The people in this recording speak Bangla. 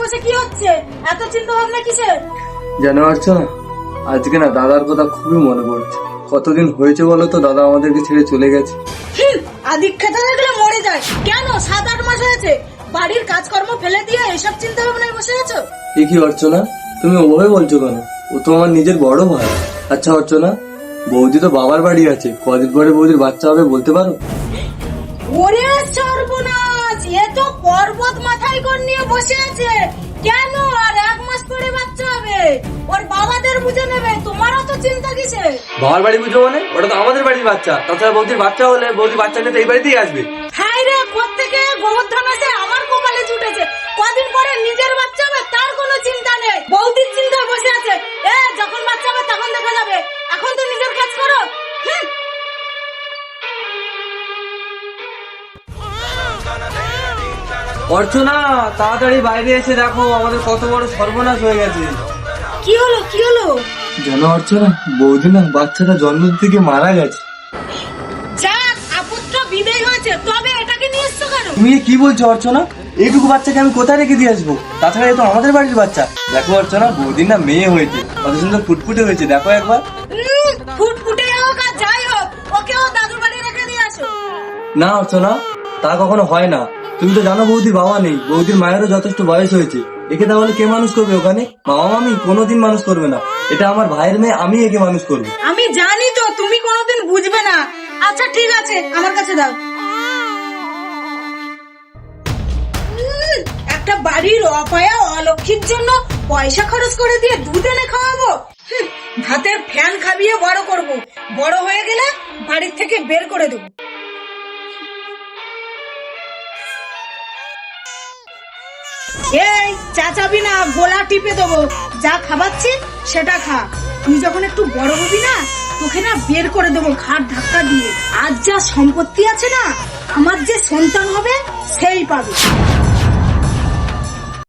বসে কি হচ্ছে? এত চিন্তা ভাবনা কিসের? জানো পারছো না, আজকে না দাদার কথা খুবই মনে পড়ছে। কতদিন হয়েছে বলো তো দাদা আমাদেরকে ছেড়ে চলে গেছে। আদিক্ষেতা দেখলে মরে যায়। কেন 7-8 মাস হয়েছে বাড়ির কাজকর্ম ফেলে দিয়ে এসব চিন্তা ভাবনায় বসে আছো? এ কি অর্চনা, তুমি ওভাবে বলছো কেন? ও তো আমার নিজের বড় ভাই। আচ্ছা অর্চনা, বৌদি তো বাবার বাড়ি আছে, কদিন পরে বৌদির বাচ্চা হবে বলতে পারো? ওরে সর্বনাশ, এ তো পর্বত মাথায় করে নিয়ে বসে আছে। কেন আর 1 মাস পরে বাচ্চা হবে? ওর বাবাদের বুঝে নেবে, তোমারও তো চিন্তা কিসে? বাবার বাড়ি বুঝো মানে? ওটা তো আমাদের বাড়ির বাচ্চা। তাছাড়া বৌদির বাচ্চা হলে বৌদির বাচ্চাকে তো এই বাড়িতেই আসবে। হাই রে, কোত্থেকে গোবর্ধন আছে আমার কপালে ছুটেছে। কদিন পরে নিজের বাচ্চা হবে তার কোনো চিন্তা নেই, বৌদির চিন্তায় বসে আছে। যখন বাচ্চা হবে তখন দেখা যাবে, এখন তো নিজের কাজ করো। অর্চনা, তাড়াতাড়ি বাইরে এসে দেখো আমাদের কত বড় সর্বনাশ হয়ে গেছে। কি হলো কি হলো? জানো অর্চনা, বৌদি না বাচ্চাটা জন্ম থেকে মারা গেছে। যাক, আপুত্র বিদায় হয়েছে, তবে এটাকে নিয়ে এসছো কেন? তুমি কি বলছো অর্চনা? এইটুকু বাচ্চাকে আমি কোথায় রেখে দিয়ে আসবো? তাছাড়া এ তো আমাদের বাড়ির বাচ্চা। দেখো অর্চনা, বৌদির না মেয়ে হয়েছে, কত সুন্দর ফুটফুটে হয়েছে, দেখো একবার। ফুটফুটে হোক আর যাই হোক, ওকেও দাদুর বাড়ি রেখে দিয়ে আসো। না অর্চনা, তা কখনো হয় না। তুমি তো জানো বৌদির বাবা নেই, বৌদির মায়েরও যথেষ্ট বয়স হয়েছে। একে তাহলে কে মানুষ করবে ওখানে? মামা মামি কোনোদিন মানুষ করবে না। এটা আমার ভাইয়ের মেয়ে, আমি একে মানুষ করবো। আমি জানি তো তুমি কোনোদিন বুঝবে না। আচ্ছা ঠিক আছে, আমার কাছে দাও। একটা বাড়ির অপায়া অলক্ষীর জন্য পয়সা খরচ করে দিয়ে দুধ এনে খাওয়াবো? ভাতের ফ্যান খাবিয়ে বড় করব, বড় হয়ে গেলে বাড়ির থেকে বের করে দেবো। এই চাচাবি না, গোলা টিপে দেবো। যা খাবাচ্ছি সেটা খা। তুই যখন একটু বড় হবি না, তোকে না বের করে দেবো ঘাট ধাক্কা দিয়ে। আজ যা সম্পত্তি আছে না, আমার যে সন্তান হবে সেই পাবে।